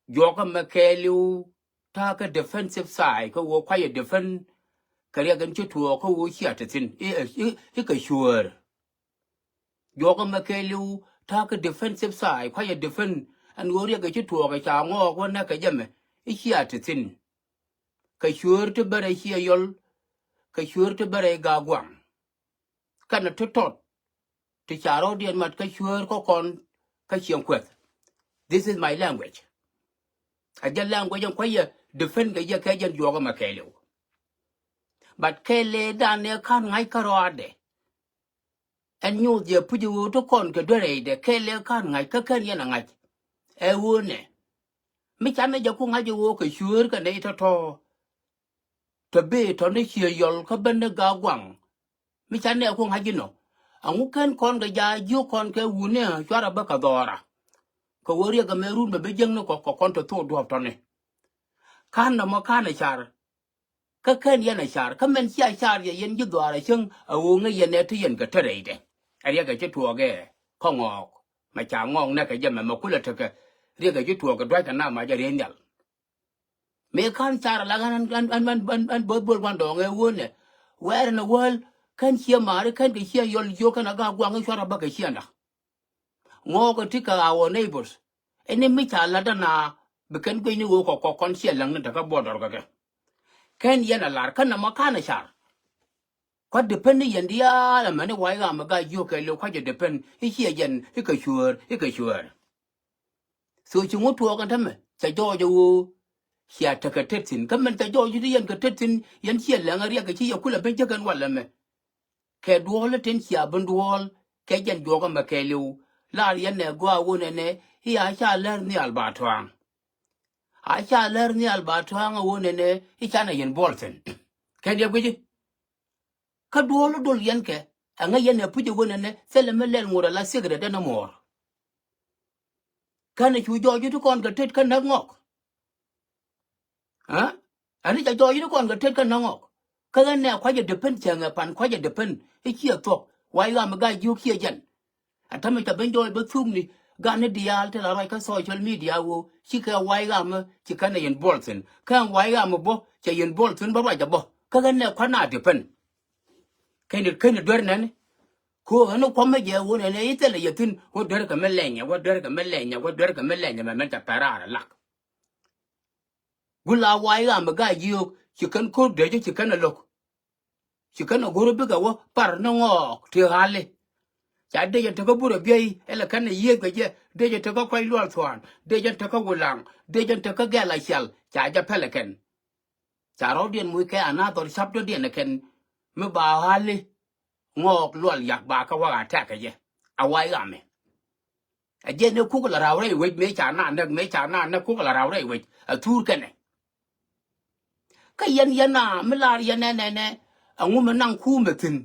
Yoga Makelu, take a defensive side, go walk quiet defend, career gan chutu, go walk here to thin, a sure. Yoga Makelu, take a defensive side, quiet defend, and warrior get you to a chang or one neck a yame, here to thin. Sure to bury here yol, sure to bury gagwang. Can to tot, to charodian mat sure go on, Kashiam quet. This is my language. I just language and quiet defend the Yakajan Yoga Makelu. But Kele down there can't like karade. And you the put you to con que the Kele can't like Kakan and a wound. Michana Jakung you walk a sure can eat at all. To be on the here yol cabana gawang. Michana Kung Hagino. And who can con the ya you con que wune, Jarabacadora. Kawaria Gamerun, the big young no con to thought to have done it. Kana Mokana char. Kakan yana char, come and see a char yen you do a chung, a woman yeneti and gaterade. I get you to a gay, Kong, my changong neck a yam and Makula took a rigger you to a right and now my genial. May can't char lagan and both one dog a wound. Where in the world can hear Mari can't hear your joke and a gawang shot a bucket shiana? Walk a ticker our neighbors. Any Micha Ladana, became going to walk or conceal and take a border. Can yen a lark and a macana char? What depending in the other many why I'm a guy you can look quite depend. He here yen, he can sure. So you want to walk at him, say George, he had take a tetsin, come and say George, the young tetsin, yen here langaria, you could have been taken one lemon. Can do all attend here, bundwall, Kajan Yoga Makelu, Larian, go a woman, he I shall learn the Albatwang. I shall learn the Albatwang a woman, he can in Bolton. Can you with it? Kaduolo dol yanke, and a yen a put you win and sell a million more la cigarette and no more. Can it you joy you to con the tit can have mock? Huh? And it's a joy you to con the tit can knock. Can now quite a depend young upon quite a depend, it's here talk, why I'm a guy you here yen. And Tamika Benjoy Bethumni, Ghana Diaal tell I like a social media who she can why I'm a chicken in Bolton. Can why I'm a bo, say in Bolton, but right a bo. Can now cannot depend. Can it do it? Ko no come je won ne itele yatin wo der ka melenya wo der ka melenya ma menta parara lak gula wai ga ma ga yu chikan ko de chikan lok chikan go be ga wo par no ngo ti hale cha de je to ko buro bi ele kan ye ga je de je to ko kwai lwal thwan de je to ko gulang de je to ko ga la shal cha ja peleken cha ro dien mu ke ana to sap do dien ken me ba hale ngok lwal yak ba ka wa ta ka je awai ga me a je ne ku la raw re we me cha na ku la raw re we a tur ken ka yen na me la yen ne a ngu me nang ku me tin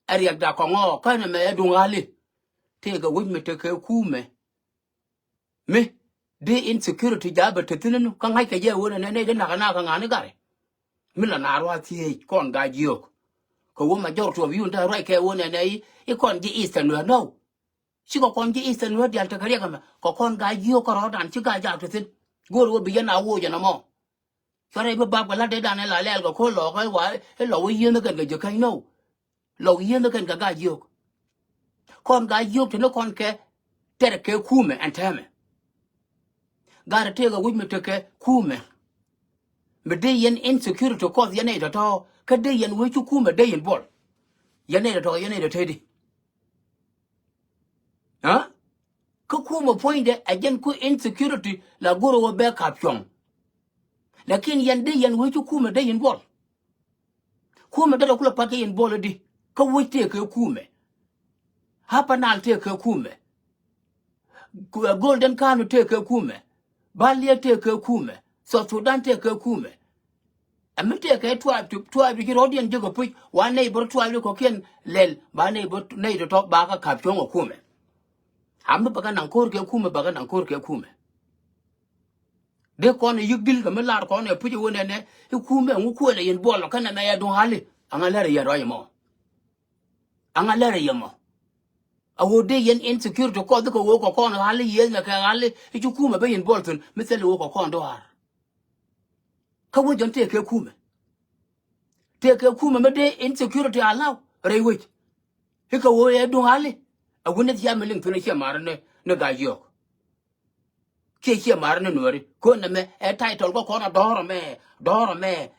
a ri da ko ngo ka ne me du ngali te ga we me te ke ku me de insecurity ja ba te tin ka ngai ka je wo ne de na ka ngani gare me la na ro ti kon ga jiok ko wo ma jor to bi un ta rai ke wo ne I kon ji eastern no she go kon ji eastern wo dial ta kare ka ko kon ga jiok ko ro dan chi ga ja te tin go ro bi na wo ja na mo Sorry, but Bob la de dan la le ko lo ko wa e lo yin no kan ga je kai no lo yin no kan ga jiok kon ga jiok te no kon ke tere ke kume antame gara te ga wi me te ke kume me de yen insecurity ko ye ne to ka de yen wi chu kume de yen bol ye ne to te di ha ko kume point de agen ku insecurity la goro wo be kaption lakin yen de yen wi chu kume de yen bol kume de ko la pa ke yen bol di ka wi te ke kume hapa na te ke kume golden kanu te ke kume balia te ke kume so Sudan te ke kume amete ke tribe ki rodian jego pui wa neighbor tribe ko ken lel ba neighbor nei to ba ka kaption kume amma baga nan kor ke kume baga nan kor ke kume de kon yigdil ga melar kon e puji wona ne kume ngu ko le yen bolo kana na ya don hali anga lere ya roymo awo de yen insecurity ko de ko wo ko kon hali yen na ka hali ju kuma be yen bolton misali wo ko kon do har ka wo jon te ke kuma me de insecurity alaw rewe he ka wo ye do hali awo ne ya melin tuna che mar ne ga yo che mar ne Nueri ko na me e title ko na doro me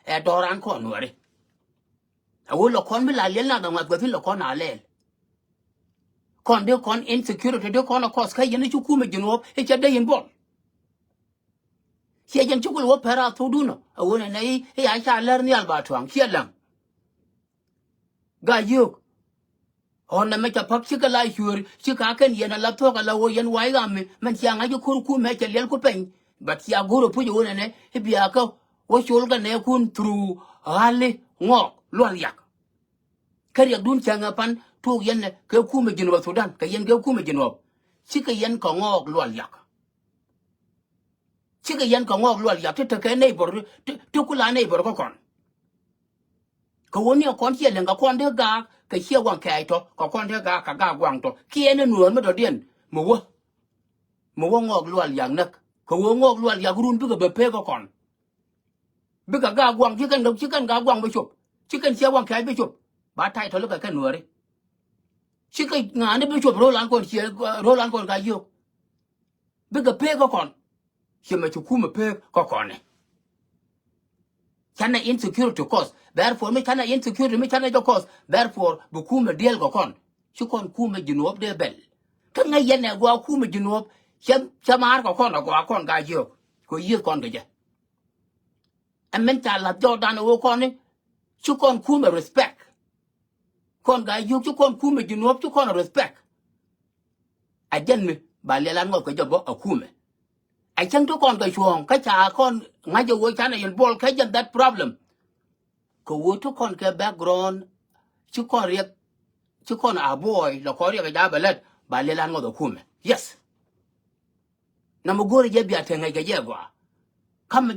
e doran ko Nueri awo lo kon mi la le na da ma gbe lo kon ale kon de kon insecurity de kon cause ka yen ju kuma jino e cha de yen bol che yen ju ko wo para to du no awo ne nei e ya cha ler ni alba twang che lang ga yo on na me cha pap chi ka la hyur chi ka ken yen la to ka la wo yen wai ga me man cha nga ju kur ku me cha lel ku pen but ya goro pu jo ne e bia ka wo chul ga ne kun through hali ngok lo yak kari dun cha nga pan tu yen ne ke ku me jino Sudan ka yen ke ku me jino chi ka yen ka ngok lo yak chi ka yen ka ngok lo yak te ke nei bor tu ku la nei bor ko kon ko woni kon che len ga kon de ga ka che wan kai to ko kon de ga ka ga gwang to kie ne nuon ma do dien mo wo ngok lo yak nak ko wo ngok lo yak run bi ga be pe ko kon bi ga gwang chi kan ga gwang be chup chi kan che wan kai be chup ba tai to lo ka Nueri chi ka nga ne be chup ro lan kon ga yo bi ga pe ko kon che ma chu ku me pe ko kon ne kana insecurity cause therefore me kana insecurity me kana jo cause therefore bu ku me deal ko kon chu kon ku me jinob de bel ka nga yen ne gwa ku me jinob chamar ko kon gwa kon ga yo ko yi kon ga je amen ta la do dan wo kon ne chu kon ku me respect kon ga yo chu kon ku me jinob chu kon respect a jen me ba le lan ngo ko jo bo ku me I chẳng to con cái chuồng cái cha con ngay giờ với cha này yên bol cái dân that problem có vô to con cái background chú con à boy là có riêng cái giá ballet bà lên ăn ngồi đó khume yes nằm một gối giờ bị thành ngay cái gì quá kama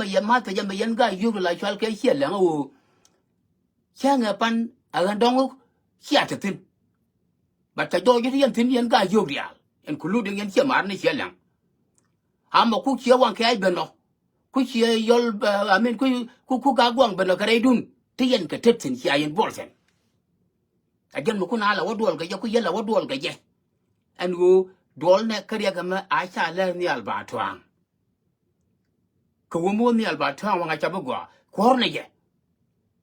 giờ mà phải giờ bây giờ cái yêu lại cho cái gì là ngô cha nghe pan ở gần đông chia thật tin bà cha đôi cái thiên thiên yên cái yêu Diaal en kulu đừng yên chia mà này chia lắm ama ku chia wan kai beno ku chia yol amen ku ga gwang beno kare dun tiyen ka tetsin chia yen bolsen ajen mu kuna la wadol ga ku yela wadol ga je anu dol ne kare ga ma a cha le ni alba twang ko mo ni alba twang wa cha bugwa kor ne je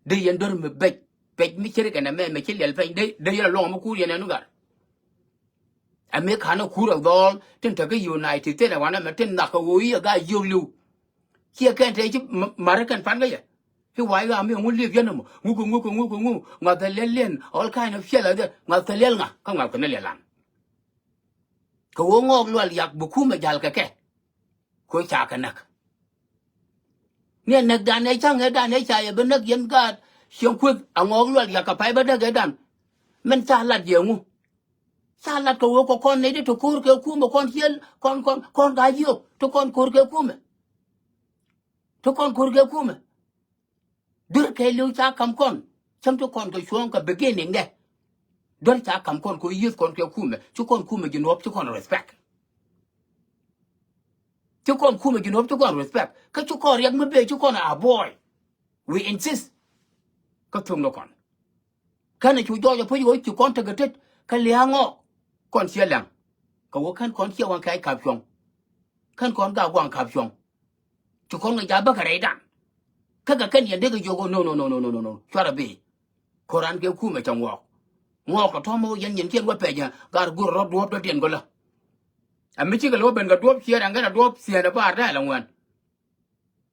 de yen dor me bej mi chere ga na me chel fe de yela long mu ku yen anu gar ame kana kura dol tin ta ga united te na wana ma tin na ko yi ga yulu kia kan te ji marakan pan ga ya hi wai ga me ngun li yana mo ngu nga ta len all kind of shit like that nga ta lel nga ka nga kana lelan ko wo ngok lwal yak bu ku ma jal ka ke ko cha ka nak ne nak dan ne chang ga dan ne cha ya ben nak yen ga xiong ku ngok lwal yak ka pai ba da ga dan men cha lat ye ngu salat ko wo ko kon ne de to kur ke ku mo kon hiel kon ga yo to kon kur ke ku me dur ke lu cha kam kon cham to kon ko chuon ka beginning de dur cha kam kon ko yus kon ke ku me to kon ku me jinop to kon respect to kon ku me jinop to kon respect ka to kon yak me be to kon a boy we insist ka tum no kon kana chu jo yo pu yo chu kon ta ga tet ka liango con chia lăng có khăn con chia quan cái cặp chồng khăn con gạo quan cặp chồng chú con người ta bắt cái đàn cái gì đấy cái yoga no cho là bị Koran kêu khu mà trong ngọc cái thom dân nhìn thiên qua bể nhà gar gur rót đuốc đó tiền gọi là mấy chiếc cái lúa bên cái đuốc chia đang cái là đuốc xìa nó bắt ra là ngoan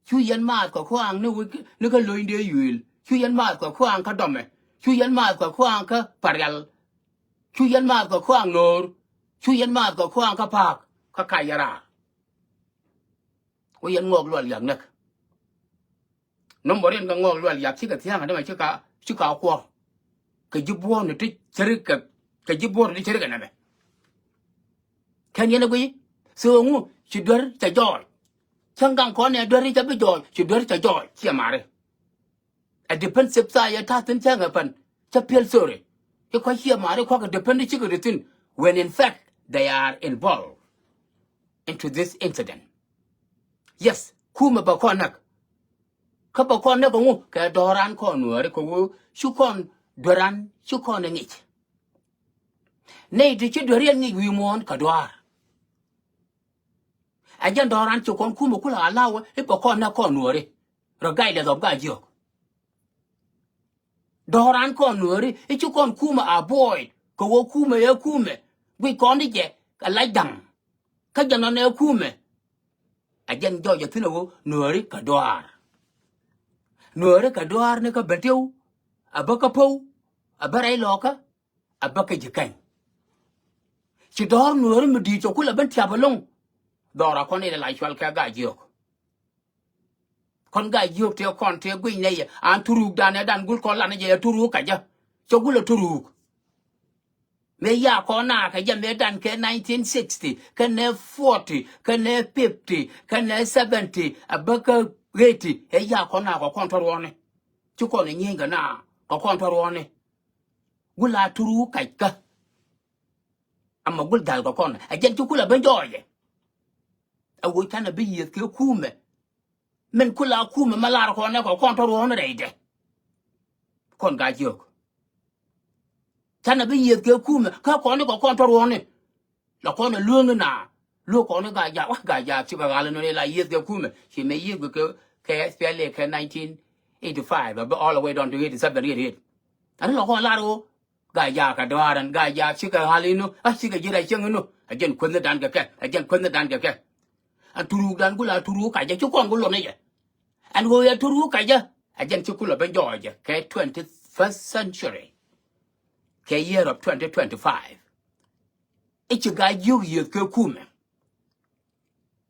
chú dân mát có khoang nó cái lối đi yuil chú dân mát có khoang cái đom này chú dân mát có khoang cái parial chú dân mát có khoang nor chú dân mát có khoang cái park cái kayara ôi dân ngọc luôn dạng này nó mới đến cái ngọc luôn dạng chỉ cái thiang này mà chỉ cả qua cái giúp buôn này chơi cái giúp buôn này chơi cái này cái gì nó cái sương ngu chỉ đuổi chạy giỏi chẳng càng con này đuổi chạy bị giỏi chỉ đuổi chạy giỏi chỉ mà đấy ở defensive side ta tính chẳng ở phần chấp phiền sửa You quite hear my dependent chicken when in fact they are involved into this incident. Yes, kuma bakonak. Kabakonak ka doran kon Nueri ko shukon doran shukon ngich. Nay the chidorian ni we mon kadwar. Ajan doran chukon kuma kula alawa e bakona kon Nueri. Regardless of God. Doran kon Nueri e chukon kuma avoid ko kuma ya kume. We kon je ka lajdang. Ka janon ya kume. Ajan jo ya tino Nueri kadwar. Nueri kadwar ne ka betiu abaka pou abarai loka abaka jikan. Si dor Nueri medi to kula ben tiabalong. Dora kon ile la chwal ka ga jok. Kon ga jok te kon te gwi ne an turuk dan gul kon la ne je turuk ka ja. So gula turuk. Me ya kona ka ja me dan ke 1960, ke ne 40, ke ne 50, ke ne 70, abaka 80, e ya kona ko kon torone. Chu kon nyinga na ko kon torone. Gula turuk ka. Amma gul dal ko kon. Ajen chu kula ben joye. Awo tana bi yet ke kume. Men kula kume malar ko ne ko kon torone reide. Kon ga jok. Tana bi yet ke kume ka ko ne ko kon torone. La ko ne lunga na. Lu ko ne ga ja chi ga la no la yet ke kume. She me yet ke SPLA ke 1985 all the way down to 87 88. Ani lo ko la ro ga ja ka doaran ga ja chi ga halino a chi ga jira cheng no. Ajen kun da dan ke. Ajen kun da dan ke. An turu dan gula turu ka ja chu kon gulo ne je. An go ya turu ka ja. Ajen chu kula ben joje ke 21st century. Ke year of 2025. Ichi ga yu yet ke kume.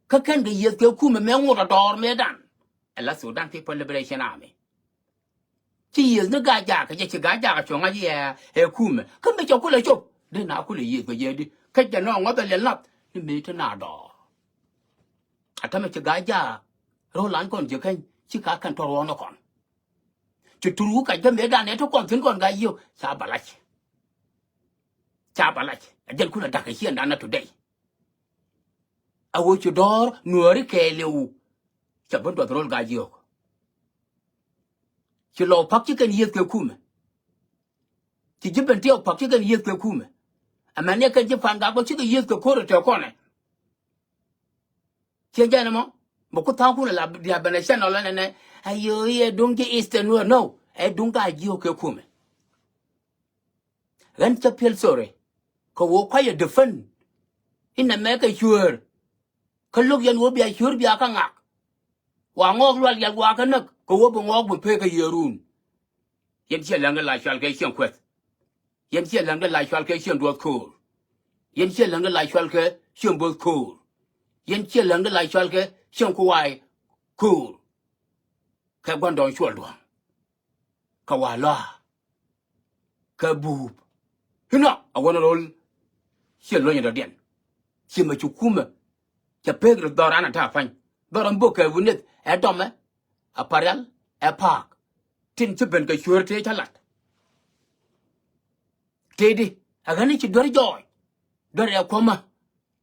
Ka ken ga yet ke kume me ngora dor me dan. Ela Sudan People Liberation Army. Chi yet no ga ja ka ja chi ga ja ka chonga ye e kume. Ka me cho kula chop. De na kula yet ko ye di. Ka ja no ngobe le lap. Ni me to na do. Atame chi ga ja Roland kon je kan chi ka kan toro no kon. Chi turu ka ja me dan ne to kon tin kon ga yu sa balach. Cha balach. Ajen kula da ka hien dan na today. Awo chi dor Nueri ke lewu. Cha bon do rol ga yu. Chi lo pak chi kan yet ke kume. Chi jiben tio pak chi kan yet ke kume. Amane kan je fan ga ko chi ke yet ke ko to kon. Chianja mo ko ta ku la dia benation no ne ayo ye donge eastern no e dunga jio ke kume ran chapel sore ko wo kwa ye defend in America sure ko lok yan wo bia sure bia ka ngak wa ngok lwal ya wa ka nak ko wo bo ngok bu pe ka yerun yen che lang la chal ke chen kwet yen che lang la chal ke chen do ko yen che lang la chal ke chen bo ko yen che lang la chal ke chen ko wai cool. Ka gwandon chwalwa. Ka wala. Ka boob. Hina, I want to roll. She lo yin den. She ma chukuma. Cha pegro dorana ta fan. Doran boka wunet e dome. A parel, a park. Tin chiben ka shurte chalat. Tedi, agani chi dori joy. Dori a koma.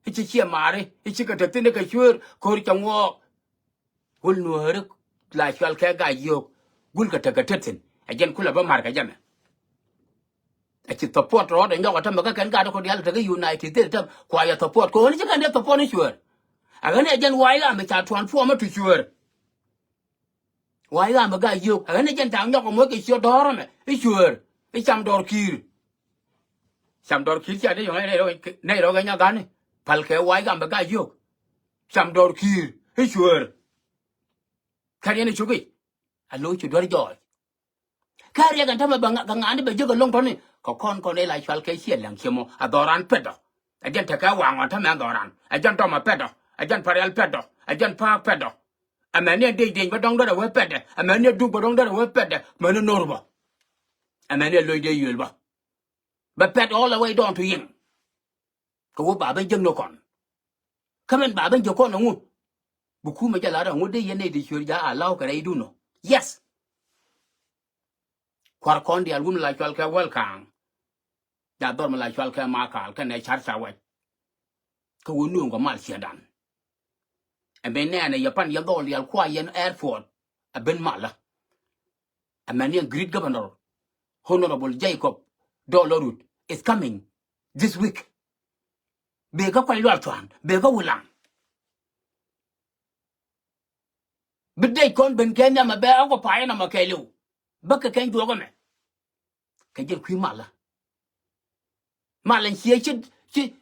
Ichi chi mare, ichi ka tatine ka shur kor changwo. Gul Nueri la chwal ke ga yok gul ka tetin ajen kula ba mar ka jame achi support ro de nyoko tam ka kan ga ko dial te United te tam kwa ya support ko ni kan de support ni sure agane ajen wai ga me cha transform to sure wai ga me ga yok agane ajen ta nyoko mo ke sure dor me sure I cham dor kir cha de yo ne ro ga nya ga ni pal ke wai ga me ga yok cham dor kir sure Kariya ni chuki. Alo chu dwari joy. Kariya kan tama banga ngani ba joga long toni. Ko kon ne la chwal ke hien lang chemo adoran pedo. Ajan taka wang tama adoran. Ajan toma pedo. Ajan parel pedo. Ajan pa pedo. Amane de ba dong da we pedo. Amane du ba dong da we pedo. Mane norba. Amane loy de yulba. Ba ped all the way down to yin. Ko ba ben jeng no kon. Kamen ba ben jokon ngu. Buku ma jala ra ngode yene de shurja alaw ka reidu no. Yes. Kwar kondi algum la chwal ka welcome. ya dor ma la chwal ka ma kal ka ne char sa we ko wonu ko mal sia dan e ben ne ya pan ya dol ya kwa yen airport a ben mala a man great governor Honorable Jacob Dollarut is coming this week be ga kwa lwa twan be ga wulang bidai kon ben kenya ma be ko pa na ma kelu baka ken do ko me ka jel kwi mala malan chi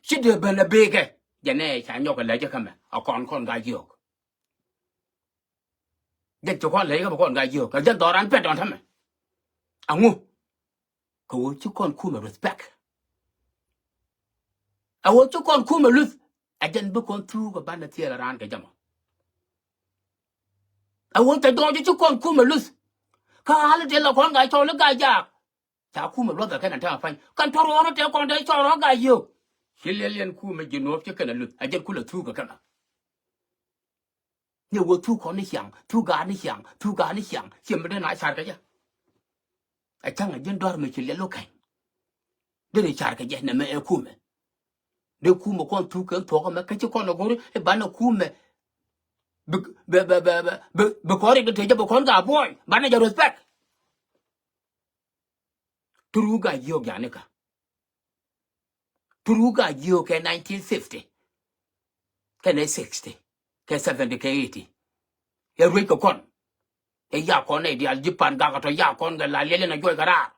chi de ben na be ke jane cha nyok le ja kame a kon ga yok de to kon le ga kon ga yok ka jan do ran pet don thame angu ko chu kon ku me respect a wo chu kon ku me lus a jan bu kon tu ko ban na tiela ran ka jama a wo ta do chu kon ku me lus ka hal de la kon ga to le ga ja cha ku me lo da kan ta fa kan to ro te kon de cho ro ga yok hilelen ku me jino ke kana lus a jan ku la tu ka kana你我土考你想，土干你想，土干你想，现没得拿钱个呀？哎，张个人多没去联络看，这里钱个呀，那么爱苦么？你苦么？光土跟土个么？可就光那个，一般那苦么？不考虑个这就不考个 boy， 把那叫 respect。土个有样那个，土个有个1950，个那60。ke 70 ke 80 ya ruy ko kon e ya kon e dial jipan ga to ya kon ga la lele na joy gara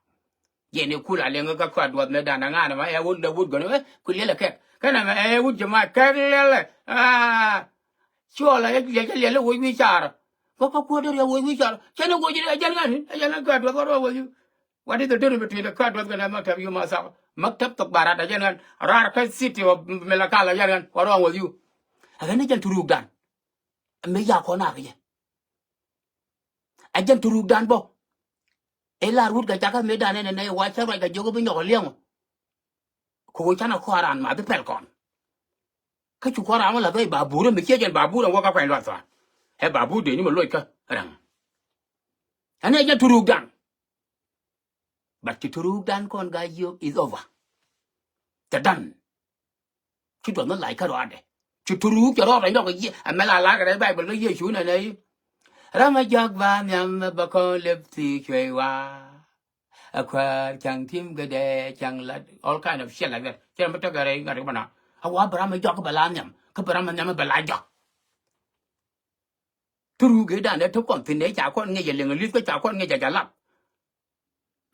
ye ne kula le nga ka dwat me dana ngana ma e wud da wud go ne ku lele ke kana ma e wud jama ka lele chola ye lele wo wi char ko der ya wo wi char chene go jiri ajal ngani ajal ka dwat ro wo yu what is the difference between the ka dwat ga maktab yu ma sa maktab tok barata janan rar ka city of melakala janan waro wo yu aga ne jan turuk dan me ya ko na ke a jan turuk dan bo e la rut ga jaka me dan ne wa cha ga jogo bi nyoko liang ko cha na ko ran ma be pel kon ka chu ko ran la be ba bu me che jan ba bu wa ka kwen lo sa he ba bu de ni mo lo ka ran ane jan turuk dan but turuk dan kon ga yo is over ta dan chu do no lai ka ro ade chu turuk cho ro ra no ga ye a me la ga dai bible no ye chu na nei Rama jog va nyam ba ko lepti chwe wa akwa chang tim gade chang la all kind of shit like that chang mata gare ngare bana hawa brama jog ba la nyam ka brama nyam ba la jog turu ge dan ne to kon tin ne cha kon nge ye le ngi ko cha kon nge ja lap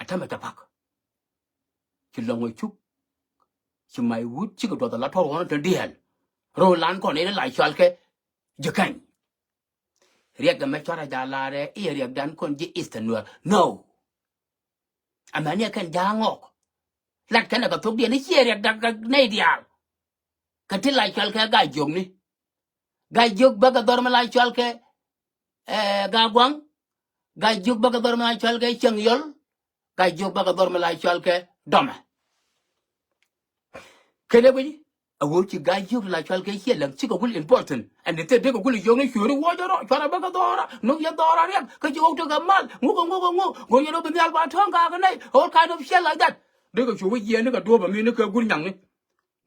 atama ta pak chi lo ngoi chuk chi mai wut chi ko do la to won to dial ro lan kon ne la chal ke jekan riek ga me chora ja la re e riek dan kon ji eastern Nuer no amania kan jangok lat kan ga tok dia ni che riek da ga nei dial ka ti la chal ke ga jog ni ga jog ba ga dor ma la chal ke ga gwang ga jog ba ga dor ma la chal ke chang yol ga jog ba ga dor ma la chal ke doma kele bi a wo chi ga jog la chal ke che lang chi ko gul important and the de ko gul jog ni shuru wo joro chara ba ga dora no ya dora riek ka jog to ga mal ngo yo no bi al ba thong ga nei all kind of shit like that de ko chu wi ye ni ga do ba mi ni ka gul nyang ni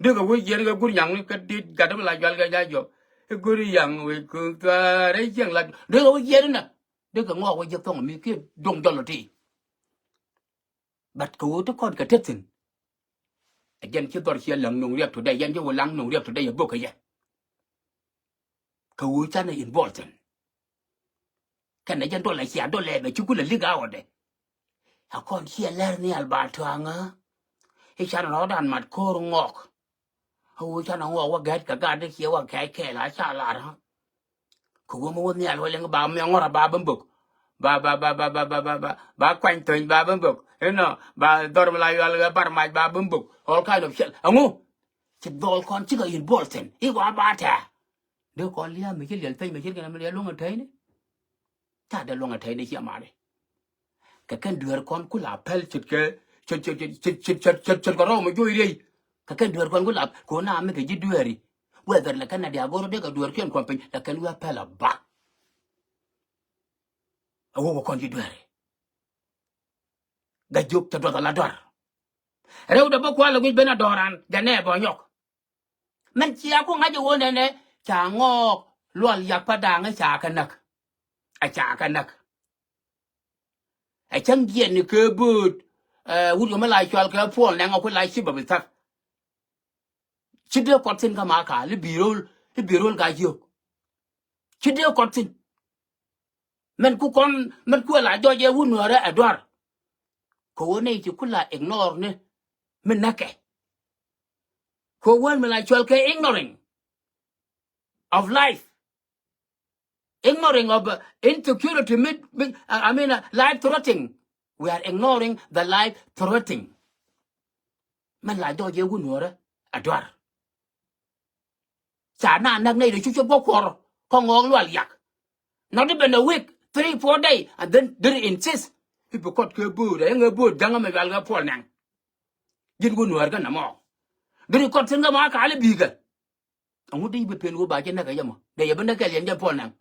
de ko wi ye ni ga gul nyang ni ka di ga da la chal ke ja jo gul yang wi ku ta re chang la de ko wi ye ni na de ko ngo wi je tong mi ki dong dol ti bat ko to kon ka tetsin again ki dor chi lang nong riek to dai yan jo lang nong riek to dai bo ka ye ka wu cha na important kan na jan do la sia do le be chu ku le liga ode a kon chi ler ni al ba twanga e cha no dan mat ko ngok a wu cha na ngok wa gat ka ga de chi wa kai ke la cha la ha ko mo ni al wa le ba me ngora ba bam buk ba quanh tuần ba bấm bực thế nào ba đôi mà lại là ba mày ba bấm bực all kind of shit ông ngu chỉ đôi con chỉ có important ý quá ba thà đứa con lia mấy cái liền tay mấy cái này lia luôn ở thấy đấy ta đã luôn ở thấy đấy chị mà đấy cái đứa con cứ làm pel chụt cái chụt cái rau mà vui đi cái đứa con cứ làm cố nam mấy cái gì đứa đi whether là cái này dia goro đấy cái đứa kia con pin là cái đứa pel là ba awo con ji dware ga job ta do la dor rew da ba kwa la wi bena doran da ne bo nyok men chia ko ngaje wona ne cha ngok lol yak pa da nga cha kanak a cha kanak a chang gien ni ke but wud ko mala chwal ka pol na ngok la chi ba bi tak chide ko tin ka ma ka li birol ga yo chide ko tin men ku kon men ku la jo je wun wora adwar ko wona ti kula ignore ne men nake ko won mala chwal ka ignoring of life, ignoring of insecurity, life threatening. We are ignoring the life threatening. Man la do ye gunora adwar. Sa na nak nei de chu bo kwor ko ngong lwal yak. Not even a week, 3-4 days, and then they insist. People got ke bu de nge bu danga me gal ga pol nang. Jin gunor ga na mo. They got singa ma ka le biga. Amu de be pen go ba je na ga yamo. De ye benda ke len je pol nang.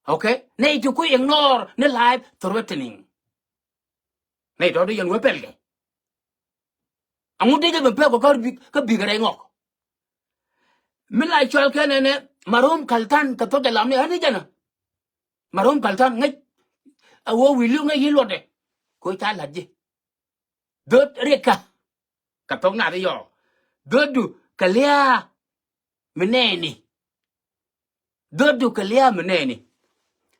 Okay? Nei to ku ignore ne life threatening. Nei do de yan we pelge. Amu de be pe ko ka biga re ngok. Mila chwal kenene marum kaltan ka to de lamne hani jana. Marum kaltan ngai awo wilu ngai yilode. Ko ta ladje. Dot reka ka to na de yo. Dodu kalia meneni. Dodu kalia meneni.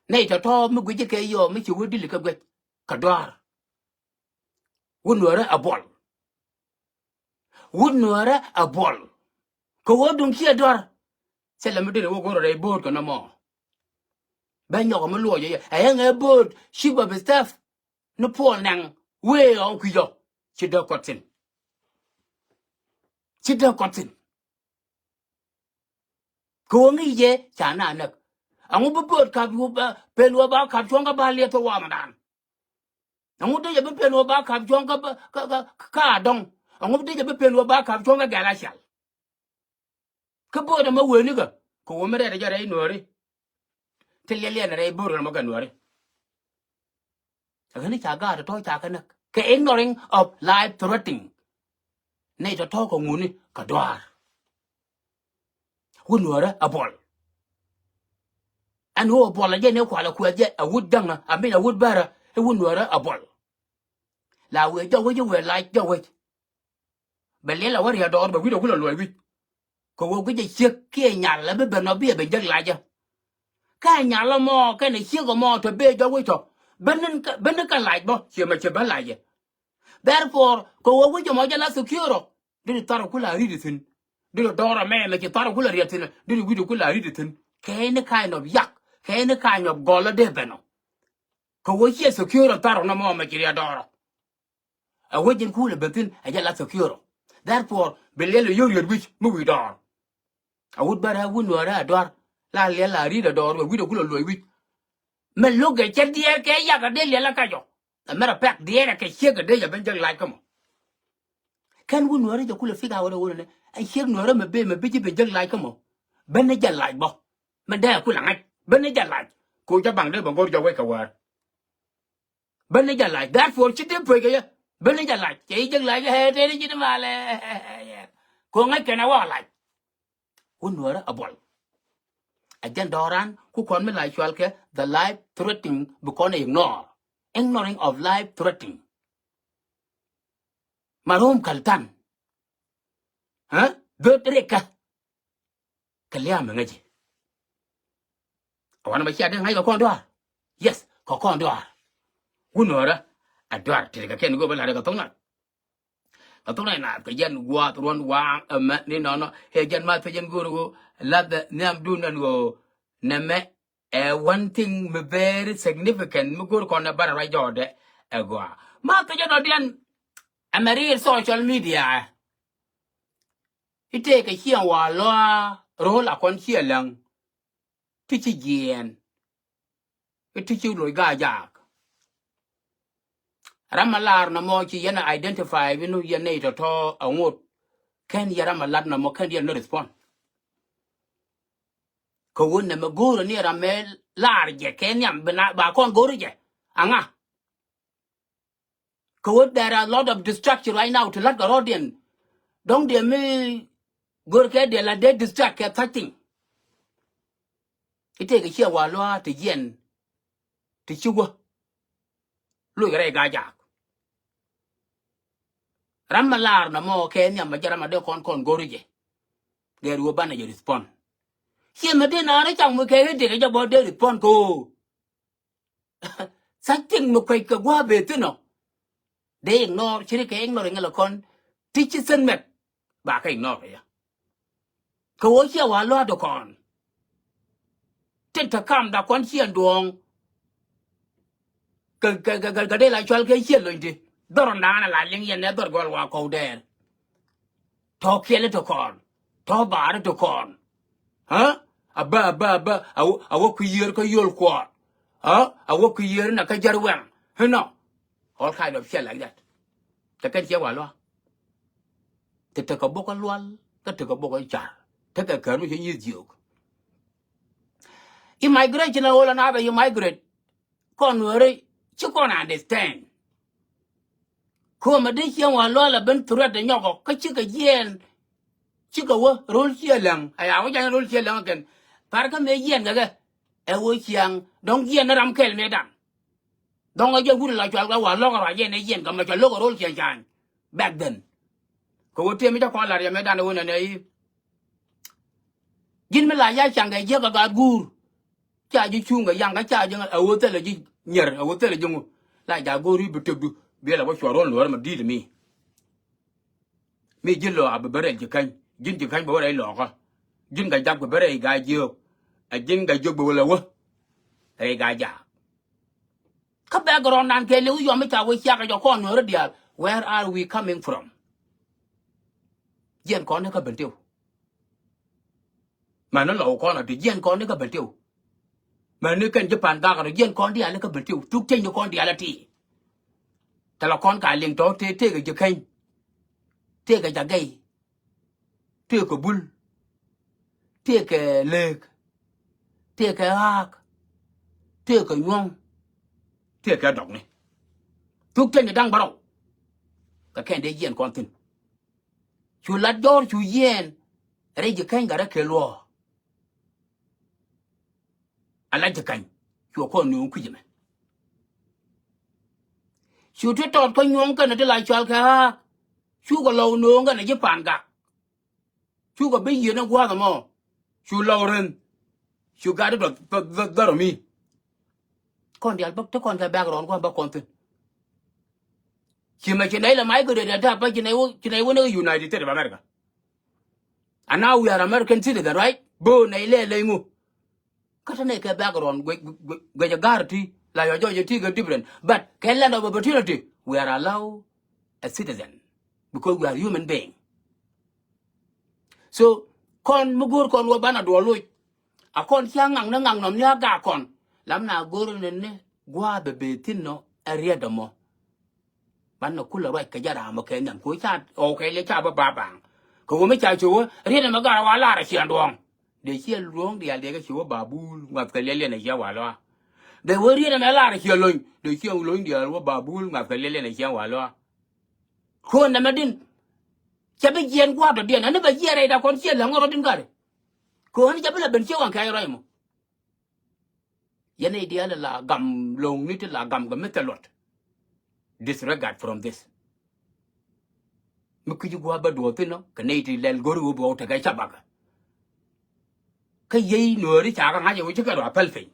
Nei to mu guje ke yo mi chu wudi ka gwe ka dwar. Wunwara abol. Wunwara abol. Ko wodun ki dwar. Sela mu de wo goro re bor ko na mo. Ben yo mo lo ye. Ayen e bor shiba be staff. No pol nang we on ku yo. Chida kotin. Chida kotin. Ko ngi ye chana nak. Angu bu bor ka bu ba pelu ba ka chonga ba le to wa madan. Angu de ye bu pelu ba ka chonga ka dong. Angu de ye bu pelu ba ka chonga gala shal. Ka bo da ma we ni ga. Ko wo mere da jare Nueri. Telele na re bor na ma ga Nueri. Agani cha ga to cha ka nak. Ka ignoring of life threatening. Nei to ko nguni ka dwar. Wunwara abol. And who abol again ne kwala ku je a wood danga a wood bara e wunwara abol. La we do we like do we. Belela war ya do ba wi do ku lo wi. Ko wo ku je chek ke nya la be no be je la ja. Ka nya la mo ka ne chek mo to be do we to. Benen ka like bo che ma che ba la je. Therefore ko wo ku je mo ja la secure. Dili taro ku la ri ditin. Dili dora me le ke taro ku la ri ditin. Dili wi do ku la ri ditin. Any kind of yak. Any kind of gola de beno. Ko wo che secure taro na mo ma kiri adoro. A wajin kule betin a jala secure. Therefore, belelo yori which movie door. I would better win or a door. La read a door with a good loy wit. Me look at the air ke yaka de la cayo. A matter of fact, the air can shake a day of benjamin like them. Can we worry the cooler figure out a woman? I hear no rum a baby, a bitty benjamin like them. Benaja like bo. Madame Kulang, Benaja like. Go to bang them and go to wake a word. Benaja like that for chicken breaker. Benaja like, agent like a head, any in male. Konga can I walk like. Unwara a ball. Again, Doran, who call me like Shalke, the life threatening because ignore. Ignoring of life threatening. Marum Kaltan. Huh? Bertreka. Kaliam ngaji. I want to make sure I go condor. Yes, go condor. Unwara a dwar till I can go by like a tongue. A tongue na kajan what one wang a man no hejan my pigeon guru let the name do and go name one thing very significant me go on a bar right order go ma kajan odian a marine social media it take a here wa roll a con here lang teach yen it teach you ga jak ramalar na mo chi yana identify we no yana to a ngot can yaramalat na mo can you no respond ko wonne me goro ni ramel larje kenyam bena ba kon goro je anga Cause there are a lot of distraction right now to let the audience. Don't they me go get the la dead distract at thing. It take a share while to yen to sugar. Look at a gaja. Ramalar no more Kenya Majarama de con gorige. There will ban your respond. Here Medina Richard Mukay about the respond go. Something Mukwaka Guabe Tino. They ignore Chirika ignoring a con. Teachers and met. Back ignore ya. Kawasia wa lo do con. Tenta kam da con chien duong. Gade la chol ke chien lointe. Doron na la ling yen ne dor gol wa ko der. To kiele to con. To bar to con. Huh? Aba. Awo ku yer ko yol ko. Huh? Awo ku yer na ka jar wen. No. All kind of shit like that. Ta kan che wa lo. Tenta ka bokal wal. Ta ka bokal char. Ta ka kanu che yi jiok. Immigration all another you migrate. Con Nueri, you can't understand. Come a dish young one lola been threat the yoko, kachika yen. Chico, roll here long. I was young roll here long again. Parka me yen gaga. I was young, don't yen a ram kill me down. Don't get good like you go along or yen, come like a local roll here. Back then. Go tell me to call her, Medan, and a give me like Yachang, a jaga got good. Charge you chung a young charging a hotel near a hotel young like I go read to do be like what your own worm did me. Me Jillo a beret you can, Jin you can be a locker. Jin got up with beret guy you. A jin got job will a a guy ya. Come back around and tell you your meter with your corner, Diaal. Where are we coming from? Yen corner bentil. Manolo corner to yen corner bentil. Mà nếu cần Japan ga rồi dân con đi ăn cái bệnh tiêu chúc trên cho con đi ăn thì ta là con cái liền đó thế cái gì khen thế cái gì gay thế cái bull thế cái leg thế cái hạc thế cái nhông thế cái độc này chúc trên cho đang bắt đầu cái khen để dân con tin chú lát gió chú dân ở đây gì khen cái đó kêu lo I like the kind. You call new Quidman. Shoot it out when you won't get a like Chalka. Sugar low no gun a Japan gap. Sugar be you know what more. Shoe Lauren. You got it, but me. Condial book to contact background one back content. She mentioned a migrated at that, but you know, United States of America. And now we are American citizens, right? Bone a lay. Cut a naked background with a guarantee like a Georgia Tigger different. But can land of opportunity, we are allowed a citizen because we are human beings. So, con mugur con wabana do loy. A con young and nang nom yaga con. Lamna gurun gua bebetino a riadamo. Bano kula right kajara moken kuchat okay let's have a babang. Go make a show, read a magara and wrong. They hear wrong the idea show babul, what the lilian is yawala. They were in a melar here loin, they hear loin the alwa babul, what the lilian is yawala. Who and the medin? Chabian water, dear, and never hear it. I conceal and what in God. Go on, Jabella Bencho and Kairamo. Yene dear la gum long little la gum metalot. Disregard from this. Mukuju Guaba Duotino, Canadian Lel Guru about a Gachabaga. Cái gì Nueri chả hay gì chứ cái đó palpin.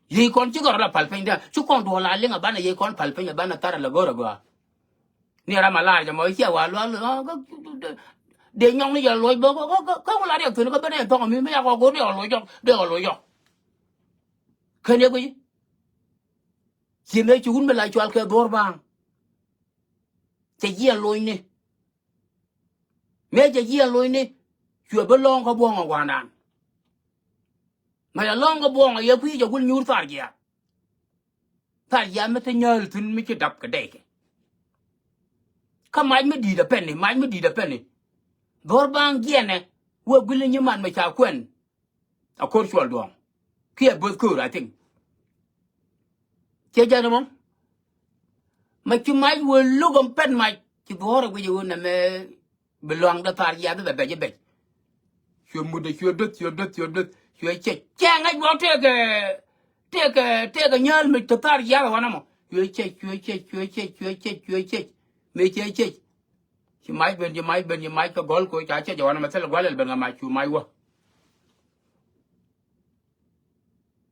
Gì con chứ cái đó palpin đó, chú con đùa lại lên ở bên này gì con palpin ở bên này ta là gora. Nè ra mà lại cho mới chiều lo để nhong này giờ lôi bơ có lại được thì nó có bên này thôi mình mới có để lôi cho. Cái này cái gì mấy chú mình lại cho cái bor bang. Cái gì lôi nè. Mấy cái gì lôi nè, chưa bên long có buông ở ngoài đàn. Mà là long có buông ở dưới phía cho quân nhút phạt gì mới thấy nhớ thì mới chỉ đập cái đấy. Cái máy mới đi đập penny. Bor bang kia này, vừa gửi những màn mà chào quen. À con chuột đuông. Kia bớt cười I think. Chế chơi đúng không? mà chú máy vừa lúc ông pen mày chỉ bỏ ra bây giờ nè belong da tar ya da be chưa mua được chưa chết chang ai bỏ cái nhơn mình ta tar ya wa namo chưa chết me chết chú máy cái gol ko cha chết wa na masala gol ben ma chú máy wa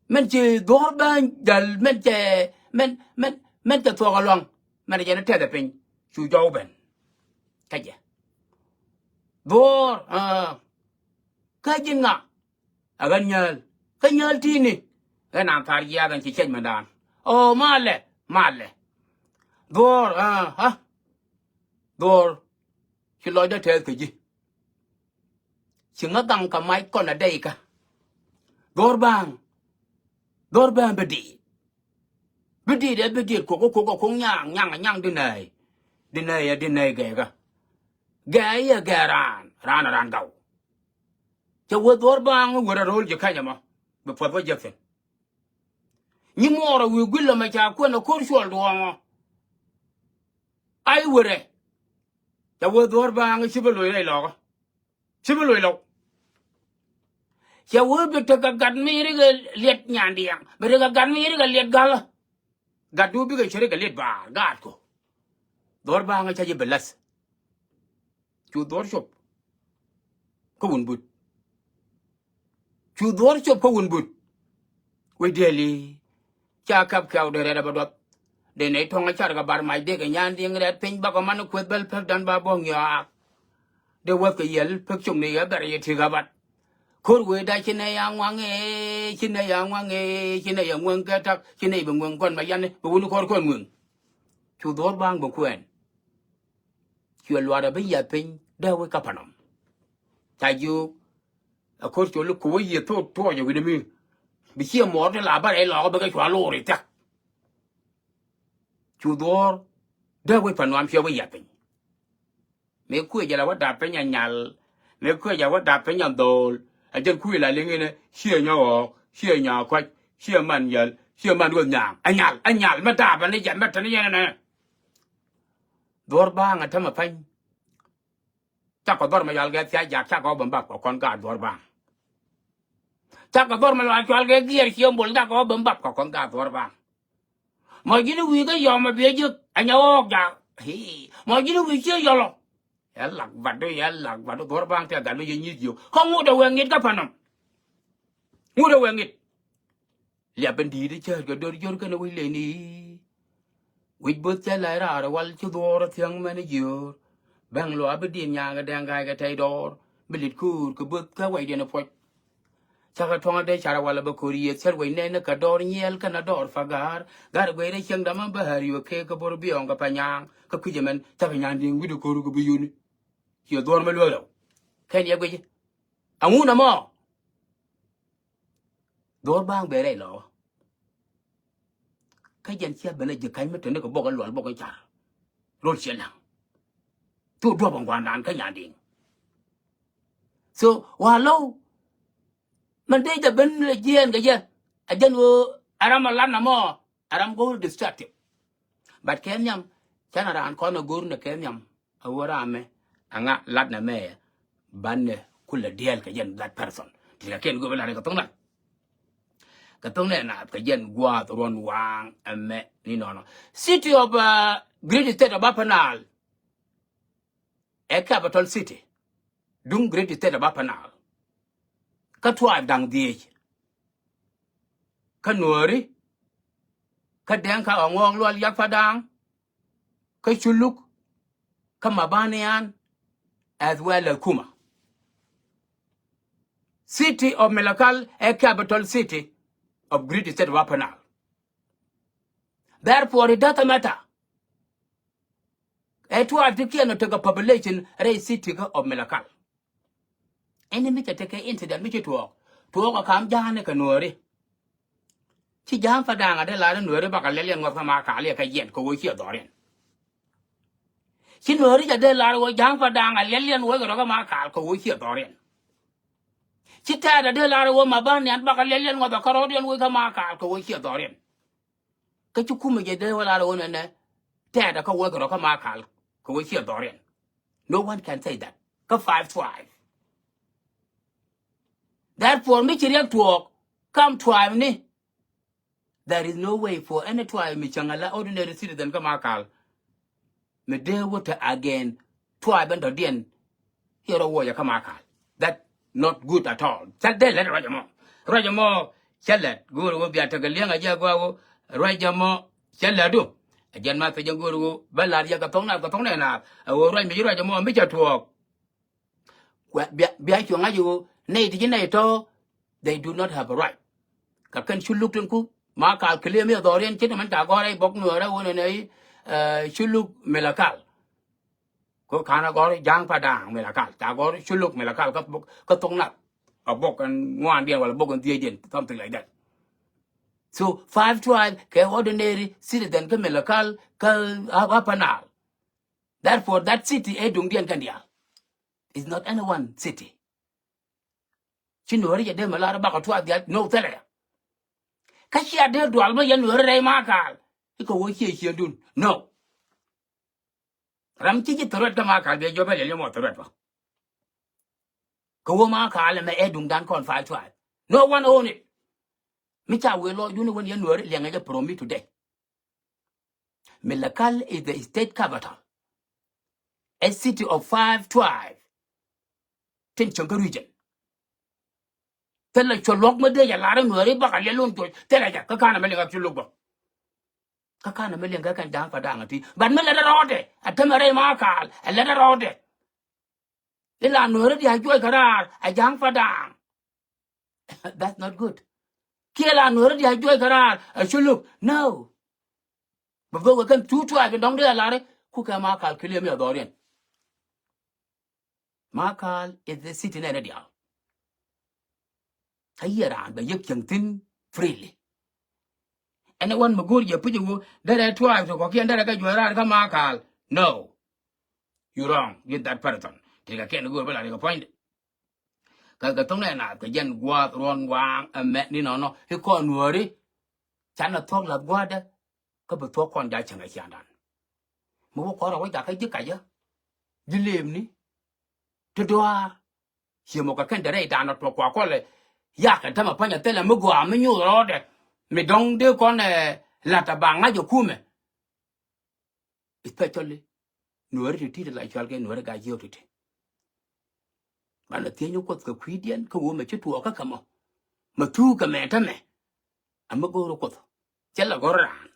mình chỉ đổ ban dal mình chỉ thua long mình chỉ nó thế pin chú giáo ben cái gì đổ cái gì ngạ agan nyal cái nyal tini cái nam thar ya gan chỉ chết mà đàn ô male đổ ha đổ chỉ nói được thế cái gì chỉ ngắt đằng cả máy còn ở đây cả đổ bang bedi ko nhang đi này cái ran gạo cho vợ đổ bang vợ rồi chỉ khai nhá bị phật vợ giật nhưng mà rồi vi gül mà cha quên nó khôn xuôi luôn ai vợ đấy cho vợ đổ bang chỉ bị lôi lọc ya wo be to ga gad mi ri ga let nyandi yang be ga gad mi ri ga let gal gadu bi ga shere ga let ba gad ko dor ba nga chaji belas chu dor shop ko won but chu dor shop ko won but we deli cha kap kaw de re ba dot de ne tonga char ga bar mai de ga nyandi ng ret pin ba ko man ko bel pek dan ba bong ya de wo ke yel pek chung ne ya ber ye ti ga bat khôn quê đây trên này ăn ngoan nghe trên này ngoan cái thắc trên này bằng ngoan con mà dân này bằng con mường chú đốt bang bằng quen chuyện loa đã bây giờ pin đeo với cặp nằm tại dù ở khôn chỗ lúc cuối giờ thôi rồi cái gì bị chia mỏ thì là bắt ấy lò cái xóa lô rồi chắc chú đốt đeo với phần làm phiêu bây giờ pin nếu cuối giờ là bắt đạp với nhà nếu cuối giờ bắt đạp với nhà đồ anh chân khui lại lên này xia nhau quay xia man luôn nhàng anh nhàng mà đạp anh ấy dẫn mà thằng ấy này đôi ba ngày thằng mà phanh chắc có đôi mà yal cái xe giặc chắc có bấm bạc của con gà đôi ba chắc có đôi mà yal cái kia xia bồn chắc có bấm bạc của con gà đôi ba mà cái nó vì cái giò mà bây giờ anh nhau giặc mà cái nó vì xia giò lắm lạc vật đó đôi ba thì cả nó như nhiều không mua đâu nghe cái phần nào mua đâu nghe lihat bendi dia cakap kedor kena wile ni wit bot cala ra wal chu dor thiang manager bang lo abedi nya ga dang ga tai dor belit ku ke bot ka wai dena pot saka thonga de chara wala ba koriye ser wai ne ka dor nyel kana dor fagar gar gwe de chang dama bahari yo ke ka bor biong ka panyang ka kujemen ta panyang ding widu ko ru ko biyuni yo dor ma lo ken ye gwe amu na mo dor bang be re lo cái dân xe bên này chỉ cái mấy thứ này có bọc cái loạn bọc cái chả rồi xe nào tôi đua bằng hoàn đàn cái nhà điện so hòa lâu mình đây là bên là dân cái gì à dân aram lan namo aram go distracted but cái nhầm chắc là anh con nó go nó cái nhầm ở aram anga lát nè mẹ ban này kul Diaal cái dân that person thì là cái go bên này cái tông này cái tông này là cái dân qua tuần wang emme ni no city of great state of Apanal a capital city dung great state of Apanal cái tribe dang die cái Nueri cái đen cái ongong lo yak padang cái chuluk cái mabanian as well as Kuma city of Melakal a capital city of great state of Apanal. Therefore, it doesn't matter. It was the kind of a population race city of Melakal. Any me take an incident which to walk a calm down a Nueri. She jam for down at the line Nueri Bacalelian of Macali, a yen, go here, Dorian. She Nueri at the line was jam for down a Lelian work of Macal, go here, Dorian. Chị ta đã đưa ra rồi mà ban nhắn bác lên lên ngoài bác caro điên với cái mà cả của chị Dorian cái chú cũng mới đây là rồi này Ted ka work ka makal ko we here dorian. No one can say that. Ka 5 tribe. Therefore, me chiriak tuok come tribe ni. There is no way for any tribe me changala ordinary citizen ka makal. Me de water again tribe and dien hero warrior ka makal. That not good at all. That day let Rajamo. Rajamo Chalet guru will be at a galianga jago Rajamo Chaladu. Again, Master Guru, Bella Yakatona, na. I will write me Rajamo Mitcha to walk. Behind you, Nate, they do not have a right. Kakan should look ku Markal clear me Dorian Chinaman Tagore, Boknura, one should look Melakal. Ko Kana Gori, Jang Padang, Melakal, Tagore, should look Melakal, Katongnak, a book and one dear, a book and the agent, something like that. So 5 tribe, ke ordinary citizen, ke Melakal, ke Apanal. Therefore, that city, Edungian Kandia, is not any one city. Nueri de malara baka twa dia no tele kashi ade do alba yan Nueri makal iko wo hie dun no ram ti torot ka makal be jobe le mo torot ba ko wo makal me edung dan kon 5 tribe no one own it mi cha we lo you know when yan Nueri le ngaje promise today Melakal is the state capital, a city of 5 tribes tin chonga region tele cholok me de ya lara Nueri baka le lon to tele ja ka kana me le ga cholok ba kakana melenga kan dang padang ati ban mele rode atemere makal ele rode ila Nueri dia joy karar a jang padang. That's not good. Kila Nueri dia joy karar a chuluk no bavo kan tu ai dong de lare ku ka makal kile me dorian makal is the city na dia ayera ba yek tin freely anyone magur ya puju that tribe so ko kian da ka joy ka makal no you wrong with that person tiga ken go bala ka point ka tong na ka jen gwa ron wang me ni no he ko Nueri chan na thok la gwa da ka bu thok kon da changa chandan mo ko ro wa ka ji ka ya dilem ni to doa hi mo ka ken da re da na to kwa ko le ya ka ta ma panya tele mo gwa me nyu ro de me dong de kon la ta ba nga jo kume especially Nueri ti la chal ke Nueri ga yo ti mana tienyo ko ka kwidian ko wo me chitu ka kama matu ka me ta me amago ro ko chela gorran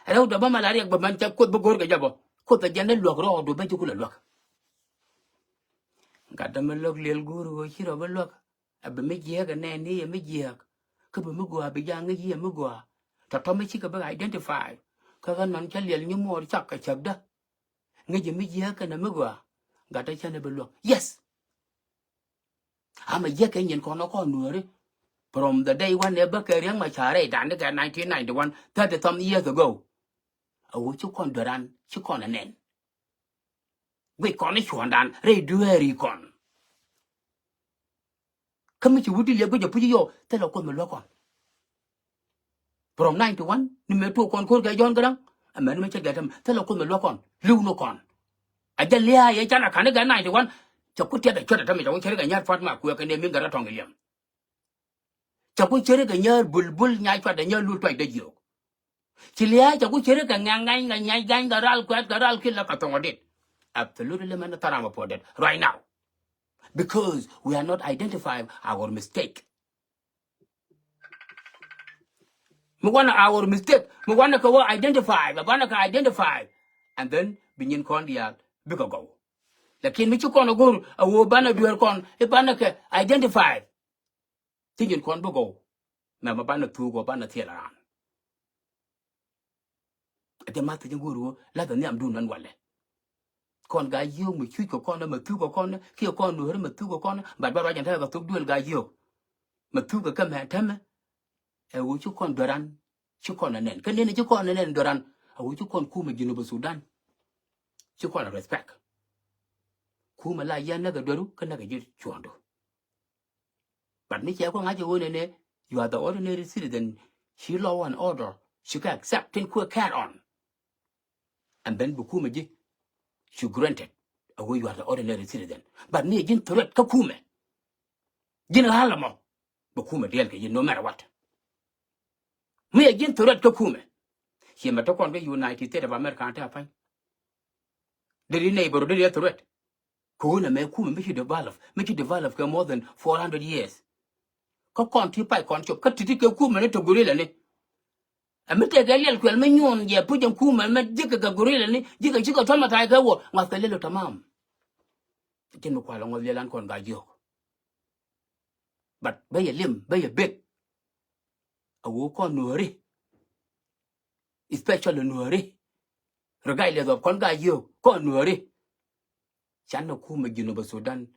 ero da ba malaria ba man cha ko ba gor ga jabo ko ta jane lok ro do ba ju kula lok ga da me lok lel guru wo chiro ba lok ab me je ga ne ni me je ka ba me go ba ja ngi ye me go ta to me chi ka ba identify ka ga non cha lel nyu mo cha ka chak da ngi je me je ka na me go ga ta cha ne ba lok yes ama je ka nyen ko no ko Nueri from the day when ever carrying my chare dan ga 1991 30 some years ago awu chu kon doran chu kon anen we kon ni chuan dan re dueri kon kami chu wudi le go je puji yo te lo kon me lo kon from 91 ni me to kon ko ga jon gadang amen me che ga tam te lo kon me lo kon lu no kon a ja lia ye chana kan ga 91 cha ku te da chota ta me jo chere ga nyar fat ma ku ka ne min ga tong liam cha ku chere ga nyar bulbul nyai fa da nyar lu twai da jiro chilia cha ku chere ga ngangai nga nyai gan ga ral kwat ga ral kila ka tong odit absolutely man tarama for that right now because we are not identifying our mistake. We want our mistake. We want to identify. We want to identify. And then, binyin kon Diaal, biko go. Lakin michu kon ogur, awo bana duer kon, e bana ke identify. Tingin kon bugo. Na mabana tugo bana tiela. Ate mata jenguru, la the niam du nan wale. Kon ga yo mi chui ko kon ma tu ko kon, ki kon Nueri ma tu ko kon, ba ba jan ta ga tu duel ga yo. Ma tu ko kam ha tama. E wo chu kon doran chu kon nen kan ne chu kon nen doran a wo chu kon ku me Junuba Sudan chu kon respect ku ma la ya na ga doru kan na ga ji chuando but ni che ko nga je wo ne you are the ordinary citizen she law and order she can accept tin ku carry on and then bukume ji you granted away you are the ordinary citizen but me jin threat ka kume jin halamo bukume dial ke no matter what me jin threat ka kume he meta kon ga United States of America ta fa the neighbor the threat kuna me kume me develop for more than 400 years ko kon ti pai kon chop ka titi ke kume ne to gorilla ne amete ga lel kwel me nyon je pujen kume me jika ga gorilla ne jika chiko toma ta ga wo ngaselelo tamam kin ko la ngol yelan kon ga jo but bay lim bay big awo kon Nueri especially Nueri regardless of kon ga jo kon Nueri chan no kuma gino ba Sudan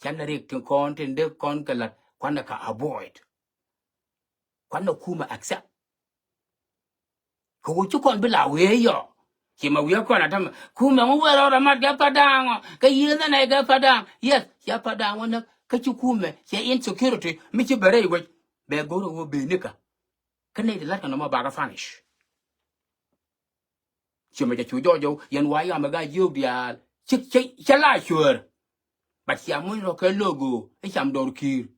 chan na rek kon tende kon kala kon ka avoid kon no kuma accept ko chu kon bila we yo kima we kon atam kuma mo wera ora mat ga padang ka yina na ga padang yes ya padang wona ka chu kuma ya insecurity mi ci bare we be goro wo be nika kane de lat kana ma ba ga finish chima ja chu jojo yan wa ya ma ga yo Diaal chik chala sure but ya mun ro ka logo e cham dor kir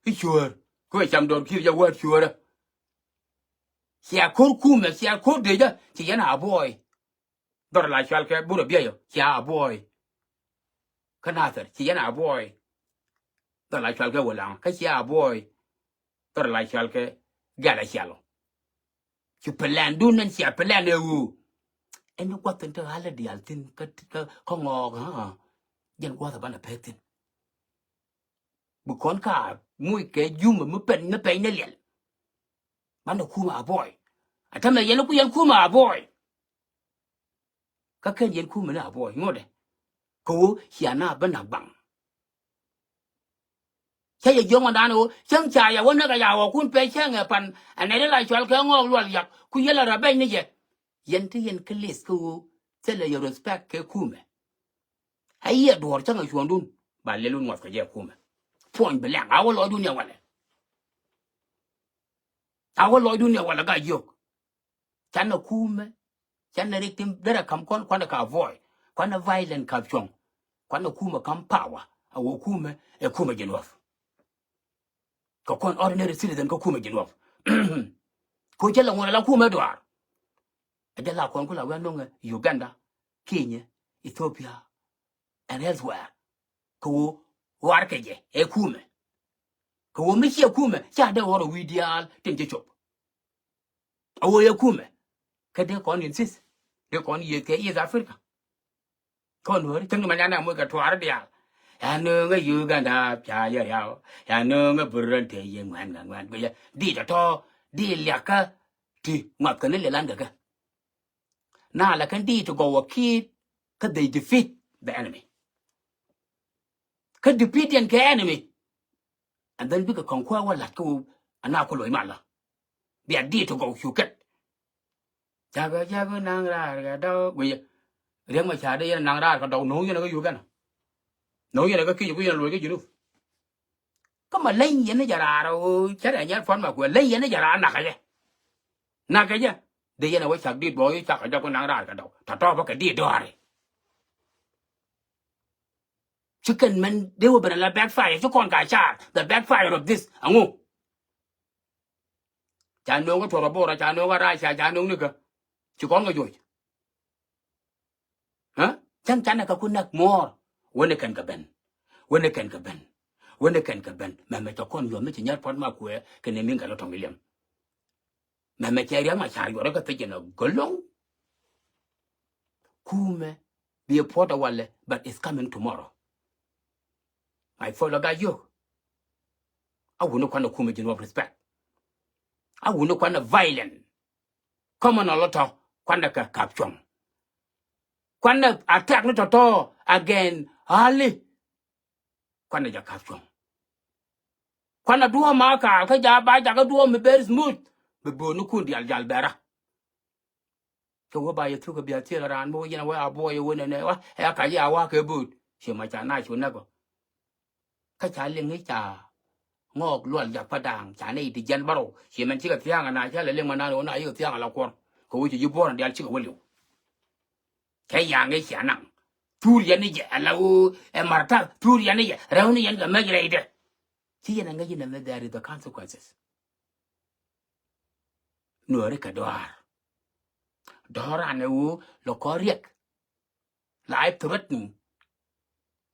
e sure ko cham dor kir ya wa sure sia kor kuma sia kor deja ti yana boy dor la chal ke buro bia sia boy kana ter ti yana boy dor la chal ke wala ka sia boy dor la chal ke gala chalo ti plan dun nan sia plan e wu en ko tan ta hala Diaal tin ka ko ngog ha yen ko ta bana petin bu kon ka muy ke yuma mu pen na pe ne lel bana kuma boy atame yen ku yen kuma boy ka ken yen kuma na boy ngode ko hiana bana bang che ye jonga dano chang cha ya wona ga ya wo kun pe chang pan ane la chwal ka ngog lwal yak ku yela ra be ni ye yen ti yen klis ko tele yo respect ke kuma ayi dor chang shondun ba lelun ngos ka je kuma point blank awo lo dunya wala ga yok chana kuma chana rikim dara kam kon kwana ka avoid kwana violent ka chong kwana kuma kam power awo kuma e kuma genof ko kon ordinary citizen ko kuma genof ko jela ngona la kuma doar ajala kon kula wa nonga Uganda Kenya Ethiopia and elsewhere ko warkeje e kuma ko mi che kuma cha de woro wi Diaal tinje chop awo ye kuma kade kon insist de kon ye ke is Africa kon Nueri tang manana mo ka twar Diaal ya no nga Uganda pya ya no nga burran te ye ngwan go ya di to di lyaka ti mat kan le landa ka na la kan di to go keep ka they defeat the enemy ka defeat the enemy and then bika konkwa wala ko ana ko loy mala dia di to go huket jaga nang ra ga do go riêng mà trả đây nàng ra còn đầu nối cho nó cái gì cái nào nối cho nó cái gì cái gì luôn có mà lấy gì nó giờ ra đâu chắc là nhát phán mà quyền lấy gì nó giờ ra nạc cái chứ đây là cái sạc đi bồi chắc là cho con nàng ra cái đầu thật to cái đi đó rồi chứ cần mình đều bên là backfire chứ còn cái cha the backfire of this anh ngu cha nông cái thua bò ra cha nông cái ra cha nông nữa cơ chứ còn cái gì hả chẳng là cái con nạc more when can cái ben mà cho con rồi mới chỉ nhát phán mà quê cái này mình cái đó trong miệng mà chơi riêng mà xài rồi cái cái nó gulong kume be a port awale but it's coming tomorrow I follow guy you I will not want to kume in respect I will not want violent come on a lot of kwanda ka caption kwanda attack no to again ali kwanda ja caption kwanda duo maka ka ja ba ja ka duo me very smooth be bonu kundi al bera ko ba yetu ko biati ran bo yena wa boy wona ne wa e ka ya wa ke but shi ma cha na chu na ko ka cha leng ni cha ngok lual ja padang cha nei ti jan baro shi man chi ka tiang na cha le leng ma na no na yu tiang la ko wi ji bo ran dial chi ko liu cái yang cái xả nặng thua yan này là u em marta thua yan này rau này yan cái mấy cái đấy chỉ yan ngay yan là there is the consequences Nueri ka door anh u lo có riêng lại threat ni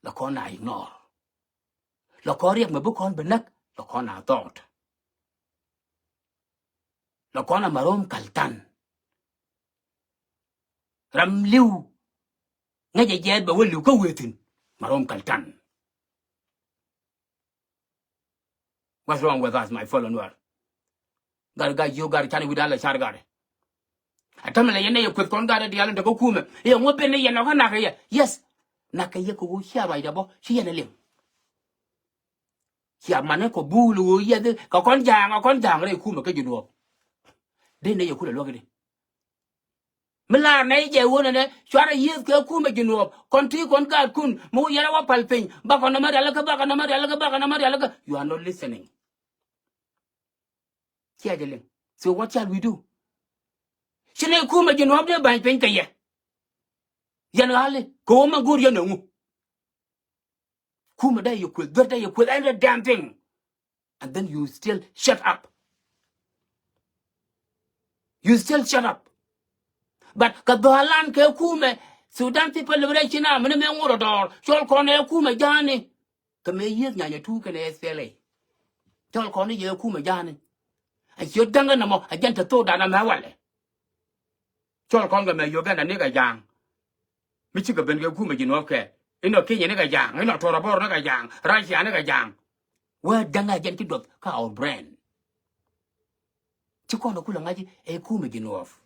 lo có na ignore lo có riêng mà bức con bên nấc lo có na thought lo có na marom kaltan ram liu ngay vậy vậy bảo liu có quê tin marom kaltan. What's wrong with us, my fellow Nuer? Garga you gar chani widala char gar. Atamela yene yo kwet kon gar Diaal ndo kume. E ngo bene yene ho na ka yes. Na ka ye ko hia ba dabo shi yene lim. Hia mane ko bulu ye de ka kon jang re kume ka judo. De ne yo kula lo gede. Mila na je wona ne chara yes ka kume juno kon ti kon gar kun mo yene wa palpin ba kon na dala ka you are not listening. So what shall we do? Shine kuma jino de ban pen kaye. Yan hale ko ma gur yana ngu. Kuma da you could any damn thing. And then you still shut up. You still shut up. But kadolan ke kuma Sudan People Liberation Army me ngoro dor. Chol kone kuma jani. Kame yis nyanya tu kene SPLA. Chol kone ye kuma jani. Yo danga na mo agenta to da na mawale chol konga me yo gana ne ga jang mi chi ga ben ga ku me jino ke ino Kenya ne ga jang ino to rabor ne ga jang Russia ne ga jang wa danga agenti dot ka our brand chi kono kula ngaji e ku me jino of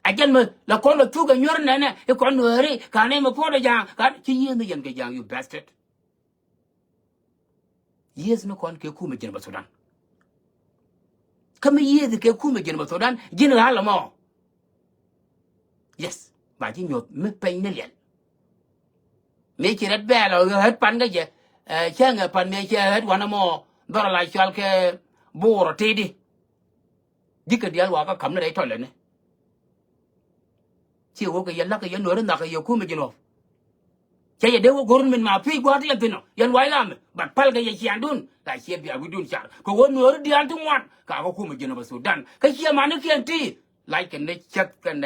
agen me la kono tu ga nyor ne ne e kono Nueri ka ne mo po da jang ka chi yin yen ga jang you bastard yes no kon ke ku me jino ba Sudan kama yezi ke kuma jin Sudan jin hala mo yes ba jin nyot me pe ne len me ki rat ba la het pan ga je changa pan me che het wana mo dor la chal ke boro tedi dika Diaal wa ka kam ne to le ne chi wo ka yalla ka Nueri na ka yo kuma jin of che ye de wo gorun min ma pi gwa le pino yan wai lam ba pal ga ye chiandun la che bi agudun char ko wo Nueri Diaal tu wan ka ko kuma jin ba Sudan ka che ma ne kian ti like ne chat kan